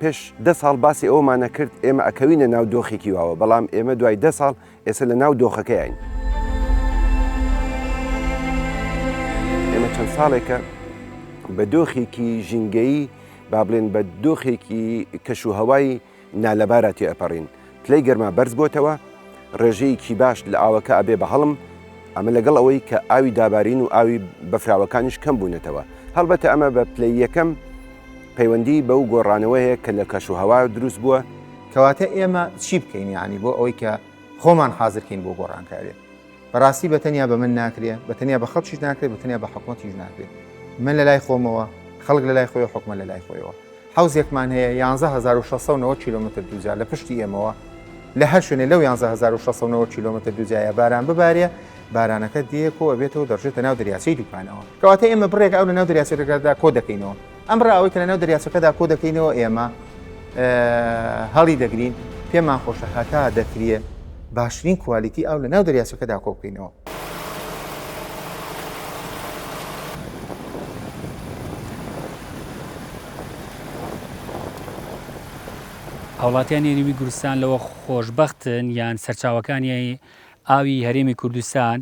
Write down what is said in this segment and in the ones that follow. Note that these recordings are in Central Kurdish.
پێش 10 ساڵ باسی ئەومانە کرد ئێمە ئەکەوینە ناو دۆخێکی واوە بەڵام ئێمە دوای 10 ساڵ ئێستا لە ناو دۆخەکەیین. ئێمە چەند ساڵێکە بە دۆخێکی ژینگەیی با بڵێن بە دۆخێکی کەشوهەوای نالەباراتی ئەپەڕین. تلەی گەرما بەرز بۆتەوە، ڕێژەیەکی باش لە ئاوەکە ئەبێ بە هەڵم، ئەمە لەگەڵ ئەوەی کە ئاوی دابارین و ئاوی بەفراوەکانیش کەم بوونەتەوە. هەڵبەتە ئەمە بە پلەی یەکەم پەیوەندی بەو گۆڕانەوەیە کە لە کەشوهەوا دروست بووە. کەواتە ئێمە چی بکەین یعنی بۆ ئەوەی کە خۆمان حازرکەین بۆ گۆڕانکاریێت. بەڕاستی بەتەنیا بە من ناکرێت، بەتەنیا بە خەڵکیش ناکرێت، بەتەنیا بە حکومەتیش ناکرێت. من لە لای خۆمەوە، خەڵک لە لای خۆی، حکومەت لە لای خۆیەوە. حوزێکمان هەیە 11690 کیلۆمتر دووجار لە پشتی ئێمەوە، لە هەر شوێنێ لەو 11690 کیلۆمتر دووجایە باران ببارێ، بارانەکە دێکەوە بێتەوە دەڕژێتە ناو دەریاچەی دوکانەوە. کەواتە ئێمە بڕێک ئەو لە ناو دەریاچەکەدا کۆ دەکەینەوە. ئەم ڕاوەی کە لە ناو دەریاچەکەدا کۆ دەکەینەوە ئێمە هەڵی دەگرین، پێمان خۆشە هەتا دەکرێت باشترین کوالیتی ئەو لە ناو دەریاچەکەدا کۆ بکەینەوە. هاوڵاتیان هەرێمی کوردستان لەوە خۆشبەختن یان سەرچاوەکانی ئاوی هەرێمی کوردستان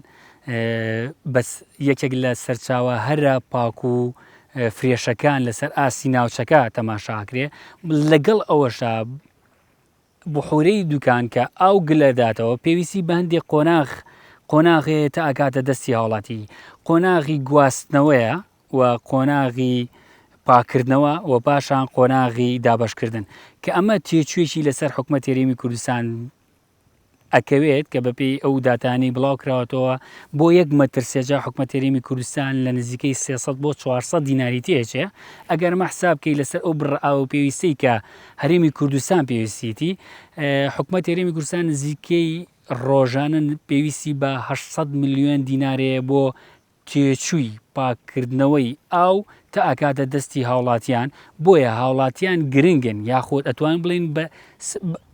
بەس یەکێک لە سەرچاوە هەرە پاک و فرێشەکان لەسەر ئاسی ناوچەکە تەماشاکرێ. لەگەڵ ئەوەشە بحورەی دوکان کە ئاو گلەداتەوە پێویستی بە هەندێک قۆناغێت تا ئاکاتە دەستی هاوڵاتی. قۆناغی گواستنەوەیە و قۆناغی پاکردنەوە و پاشان قۆناغی دابشکردن کە ئەمە تێچوێکی لەسەر حکومەت هەرێمی کوردستان ئەکەوێت کە بەپێی ئەو داتانی بڵاو کراوەتەوە بۆ 1 مەتر سێجا حکومەت هەرێمی کوردستان لە نزیکەی 300 بۆ 400 دیناری تێچێ. ئەگەر مە حساب بکەی لەسەر ئەو بڕ ئاو پێویستەی کە هەرێمی کوردستان پێویستیتی، حکومەت هەرێمی کوردستان نزیکەی ڕۆژانە پێویستی بە 800 میلیۆن دینارەیە بۆ تێچووی پاکردنەوەی ئاو تا ئاکاتە دەستی هاوڵاتیان. بۆیە هاوڵاتیان گرنگن یاخۆت ئەتوان بڵین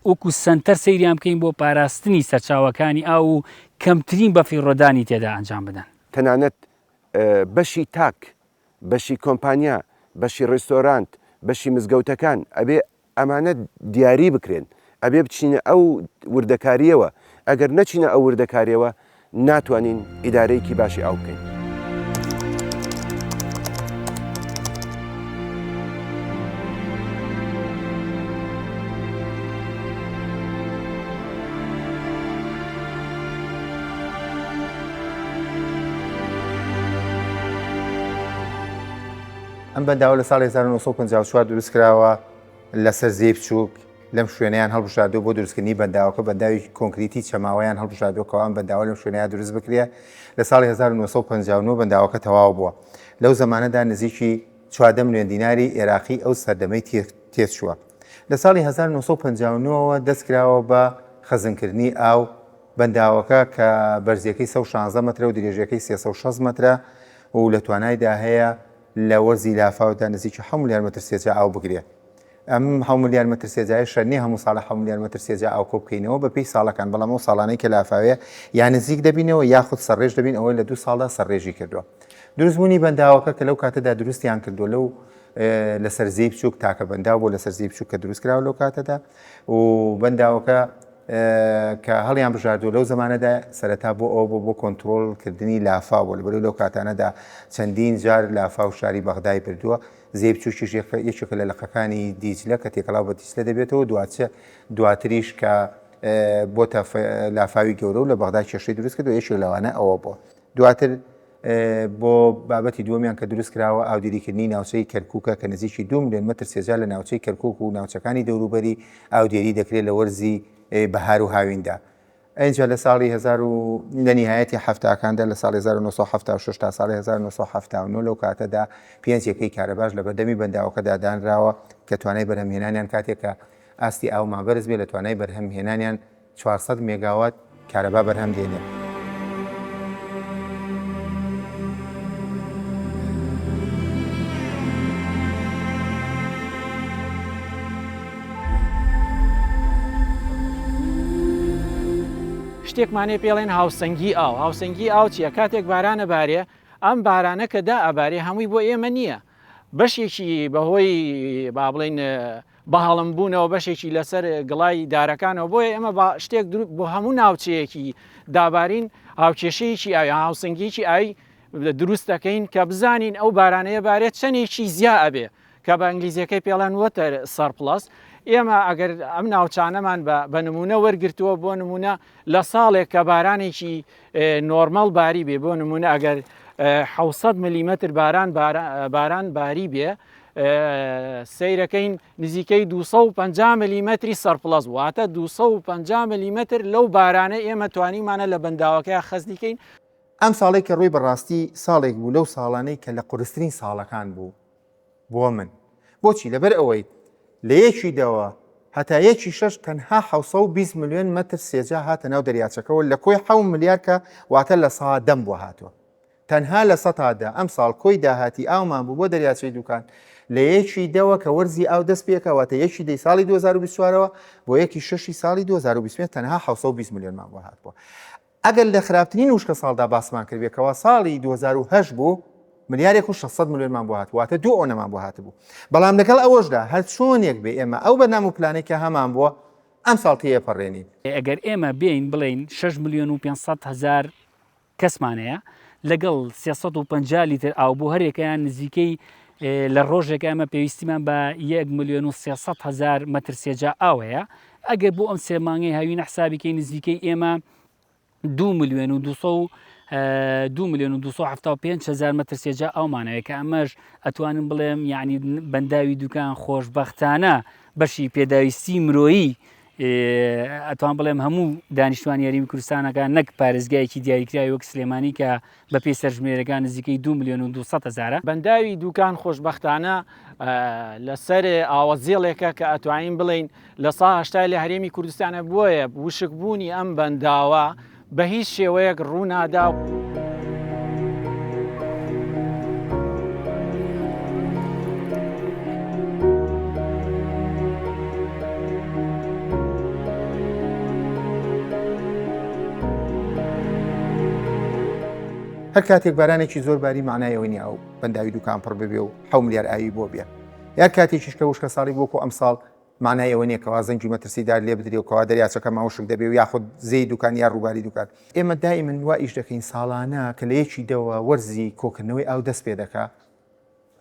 وەکو سنتەر سەیریان بکەین بۆ پاراستنی سەرچاوەکانی ئاو و کەمترین بەفیڕۆدانی تێدا ئەنجام بدەن. تەنانەت بەشی تاک، بەشی کۆمپانیا، بەشی ڕێستۆرانت، بەشی مزگەوتەکان ئەبێ ئەمانە دیاری بکرێن، ئەبێ بچینە ئەو وردەکاریەوە. ئەگەر نەچینە ئەو وردەکاریەوە ناتوانین ئیدارەیەکی باشی ئاو بکەین. ئەم بەنداوە لە ساڵی 1954 دروست کراوە لەسەر زێی بچووک لەم شوێنیان هەڵبژاردووە بۆ دروستکردنی بەنداوەکە، بەنداوی کۆنکریتی چەماوەیان هەڵبژاردووەکەوە ئەم بەنداوە لەم شوێنەیە دروست بکرێ. لە ساڵی 1959 بەنداوەکە تەواو بووە. لەو زمانەدا نزیکی 14 ملیۆن دیناری عێراقی ئەو سەردەمەی تێچووە. لە ساڵی 1959ەوە دەستکراوە بە خەزمکردنی ئاو بەنداوەکە کە بەرزیەکەی 116 مەترە و درێژەکەی 360 مەترە و لە توانایدا هەیە لە وەرزی لافاودا نزیکی 7 ملیار مەتر سێجا ئاو بگرێت. ئەم 7 ملیار مەتر سێجای شەرنی هەموو ساڵە 7 ملیار مەتر سێجا ئاو کۆ بکەینەوە بە پێی ساڵەکان، بەڵام ئەو ساڵانەی کە لافاوەیە یان نزیک دەبینەوە یاخود سەرڕێژ دەبین ئەوەی لە 2 ساڵدا سەرڕێژی کردووە. دروستبوونی بەنداوەکە کە لەو کاتەدا دروستیان کردووە لەو لەسەر زێی بچووک تاکە بەنداو بۆ لەسەر زێی بچووک کە دروست کراوە لەو کاتەدا و بەنداوەکە کە هەڵیان بژاردووە لەو زمانەدا سەرەتا بۆ ئەو بۆ کۆنتترۆلکردنی لافاو بۆ لەبەرەوەی لەو کاتانەدا چەندین جار لافاو شاری بەغدای بردووە. زێی بچووکیش یەکێکە لە لەقەکانی دیجلە کە تێکەڵاو بە دیجلە دەبێتەوە، دواتریش کە بۆتە لافاوی گەورە و لە بەغدای کێشەی دروست کردەوە، یەکێک لەوانە ئەوە بووە. دواتر بۆ بابەتی دووەمیان کە دروست کراوە ئاودێریکردنی ناوچەی کەرکووکە کە نزیکی 2 ملیۆن مەتر سێجا لە ناوچەی کەرکووک و ناوچەکانی دەوروبەری ئاودێری دەکرێت لە وەرزی بەهار و هاویندا. ئەینجا لە ساڵی لە نیهایەتی هەفتاکاندا لە ساڵی 1976 تا ساڵی 1979 لەو کاتەدا پێنجێکەی کارەباش لە بەردەمی بەنداوەکەدا دانراوە کە توانای بەرهەمهێنانیان کاتێک کە ئاستی ئاومان بەرز بێ لە توانای بەرهەمهێنانیان 400 مێگاوات کارەبا بەرهەم دێنێت. شتێکمانێ پێڵێن هاوسەنگی ئاو. هاوسەنگی ئاو چیە؟ کاتێک بارانە بارێ، ئەم بارانە کە دا ئەبارێ هەمووی بۆ ئێمە نییە، بەشێکی بەهۆی با بڵێن بەهاڵم بوونەوە بەشێکی لەسەر گڵای دارەکانەوە بۆیە ئێمە بە شتێک بۆ هەموو ناوچەیەکی دابارین هاوکێشەیەکی ئاوی هاوسنگیکی ئاوی دروست دەکەین کە بزانین ئەو بارانەیە بارێت چەندێکی زیا ئەبێ کە بە ئەنگلیزیەکەی پێڵەن وەتەر سەرپلس. ئێمە ئەگەر ئەم ناوچانەمان بە نمونە وەرگرتووە بۆ نمونە لە ساڵێک کە بارانێکی نۆرمەل باری بێ بۆ نمونە ئەگەر 600 میلیمتر باران باری بێ سیرەکەین نزیکەی 250 میلیمتری سەرپلس واتە 250 میلیمتر لەو بارانە ئێمە توانیمانە لە بەنداوەکەی خەز دیکەین. ئەم ساڵێک کە ڕووی بەڕاستی ساڵێک بوو لەو ساڵانەی کە لە قورسترین ساڵەکان بوو بۆ من. بۆچی؟ لەبەر ئەوەی لە یەکیدەوە هەتا 1.6 تەنها 620 میلیۆن مەتر سێجا هاتە ناو دەریاچەکەەوە لە کۆی 7 ملیار کە واتە لە سا دەم بۆ هاتووە. تەنها لە سەتادا ئەم ساڵ کۆی داهاتی ئاومان بوو بۆ دەریاچەی دوکان لە یەکیدەوە کە وەرزی ئاو دەست پێکەواتە یەکی دەی ساڵی 2024ەوە بۆ 1.6 ساڵی 2020 تەنها 620 میلیۆنمان بۆ هاتبووە. ئەگەر لە خراپترین وشکە ساڵدا باسمان کردێکەوە ساڵی 2008 بوو ملیارێک و 600 میلیۆنمان بۆ هاتواتە دوو ئۆنەمان بۆ هاتبوو. بەڵام لەگەڵ ئەوەشدا هەر چۆنێک بێ ئێمە ئەو بەرنامە و پلانێکە هەمان بووە ئەم ساڵ تێپەڕێنین. ئەگەر ئێمە بێین بڵین 6 میلیۆن و 500 هزار کەسمانەیە لەگەڵ 350 لیتر ئاو بۆ هەرێکیان نزیکەی لە ڕۆژێک ئەمە پێویستیمان بە 1 میلیۆن و 300 هزار مەتر سێجا ئاوەیە ئەگەر بۆ ئەم سێ مانگەی هاوینە حسابیکەی نزیکەی ئێمە 2 میلیۆن و 275 هزار مەتر سێجا ئەومانەوەی کە ئەمەش ئەتوانم بڵێم یعنی بەنداوی دوکان خۆشبەختانە بەشی پێداویستی مرۆیی ئەتوان بڵێم هەموو دانیشتوان یاریمی کوردستانەکە نەک پارێزگایەکی دیاریکراوی وەک سلێمانی کە بەپێی سەرژمێرەکان نزیکەی 2 میلیۆن و 200 هزارە. بەنداوی دوکان خۆشبەختانە لەسەر ئاوەزێڵێکە کە ئەتوانین بڵین لە سا هەشتا لە هەرێمی کوردستانە بۆیە وشکبوونی ئەم بەنداوە بە هیچ شێوەیەک ڕوونادا. هەر کاتێک بارانێکی زۆر باری معنایەوەی نیە ئەو بەنداوی دوکان پڕ ببێ و 7 ملیار ئاوی بۆ بێ. یان کاتێکیش کە وشکە ساڵی بۆکو ئەم ساڵ معنایەوە نییە کەوا زەنگی مەترسیدار لێ بدرێ و کەوا دەریاچەکە ماوشک دەبێ و یاخود زەی دوکان یا ڕووباری دوکان. ئێمە دائیمەن وا ئیش دەکەین ساڵانە کە لە یەکیدەوە وەرزی کۆکردنەوەی ئاو دەست پێ دەکا.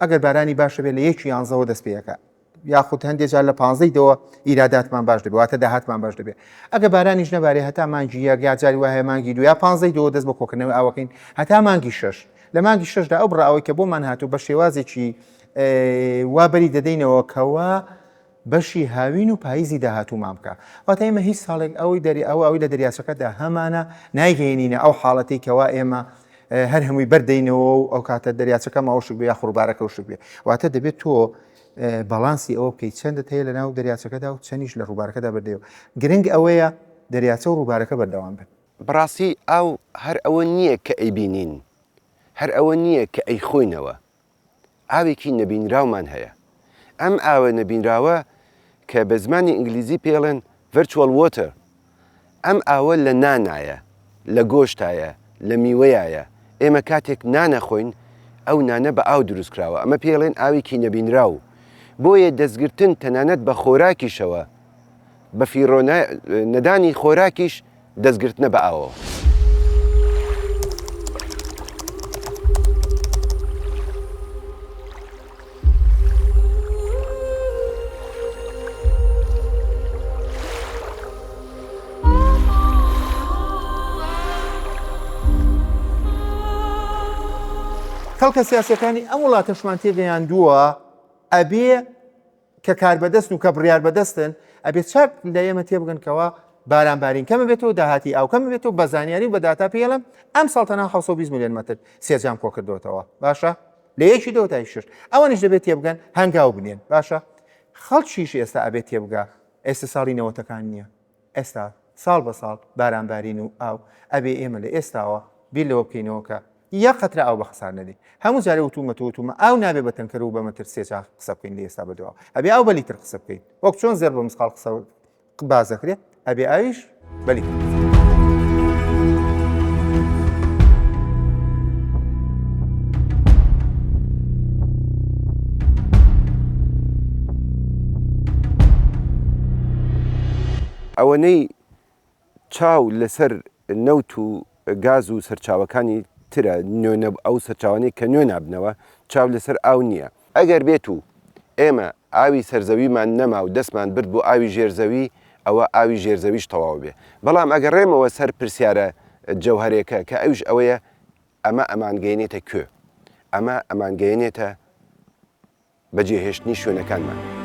ئەگەر بارانی باشە بێت لە 1.11 دەست پێەکە یاخود هەندێک جار لە 15ەوە ئیراداتمان باش دەبێت واتە داهاتمان باش دەبێت. ئەگە بارانیش نەبارێ هەتا مانگی یا جاری وایە مانگی دو یا 15 دەست بە کۆکردنەوەی ئاوەکەین هەتا مانگی 6 لە مانگی 6دا ئەو بڕاوی کە بۆمان هاتوو بە شێوازێکی وابەری دەدەینەوە کەوا بەشی هاوین و پاییزی داهاتوو مامکە. واتە ئێمە هیچ ساڵێک ئەوی لە دەریاچەکەدا هەمانە نایگەێنینە ئەو حاڵەتی کەوا ئێمە هەر هەمووی بەردەینەوە و ئەو کاتە دەریاچەکە ماوەشک بێ یا خوڕبارەکە وشک بێ. واتە دەبێت تۆ بەڵانسی ئەوە بکەیت چەندت هەیە لە ناو دەریاچەکەدا و چەندیش لە ڕووبارەکەدا بەردەیەوە. گرنگ ئەوەیە دەریاچە و ڕووبارەکە بەردەوام بن. بەڕاستی ئەو هەر ئەوە نییە کە ئەیبینین هەر ئەوە نییە کە ئەی خۆینەوە ئاوێکی نەبینراومان هەیە. ئەم ئاوە نەبینراوە کە بە زمانی ئینگلیزی پێڵێن virtual water ئەم ئاوە لە نانایە لە گۆشتایە لە میوەیە. ئێمە کاتێک نانەخۆین ئەو نانە بە ئاو دروستکراوە ئەمە پێڵێن ئاوێکی نەبینراو. بۆیە دەستگرتن تەنانەت بە خۆراکیشەوە بە فیڕۆ نەدانی خۆراکیش دەستگرتنە بە ئاوە. خەڵکە سیاسەکانی ئەم وڵاتەشمان تێگەیاندووە ئەبێ کە کاربەدەست و کە بڕیار بەدەستن ئەبێت چاک لە ئێمە تێبگەنکەوە بارانبارین کەمە بێتەوە داهاتی ئاو کەمە بێتەوە بە زانیاری و بە داتا پێڵم ئەم ساڵ تەنها 620 میلیۆن مەتر سێجام کۆ کردوتەوە. باشە لە 1.2 تا 6 ئەوانیش دەبێت تێبگەن هەنگاو بنێن. باشە خەڵکیش ئێستا ئەبێت تێبگا ئێستا ساڵی نەوەتەکان نییە. ئێستا ساڵ بە ساڵ بارانبارین و ئاو ئەبێ ئێمە لە ئێستاوە بیر لەوە بکەینەوە کە یا قەترە ئاو بە خەسار نەدەین. هەموو جارێ وتومە ئاو نابێ بە تەنکەر و بە مەتر سێجا قسە بکەین لە ئێستا بەدەوە ئەبێ ئاو بە لیتر قسە بکەین وەک چۆن زێر بە مسقال قسە بازەکرێت ئەبێ ئاویش بە لیتر. ئەوەنەی چاو لەسەر نەوت و گاز و سەرچاوەکانی ترە ئەو سەرچاوانەی کە نوێ نابنەوە چاو لەسەر ئاو نییە. ئەگەر بێت و ئێمە ئاوی سەرزەویمان نەما و دەستمان برد بۆ ئاوی ژێرزەوی ئەوە ئاوی ژێرزەویش تەواو بێ. بەڵام ئەگەر ڕێمەوە سەر پرسیارە جەوهرێکە کە ئەوش ئەوەیە ئەمە ئەمانگەێنێتە کوێ، ئەمە ئەمانگەێنێتە بەجێهێشتنی شوێنەکانمان.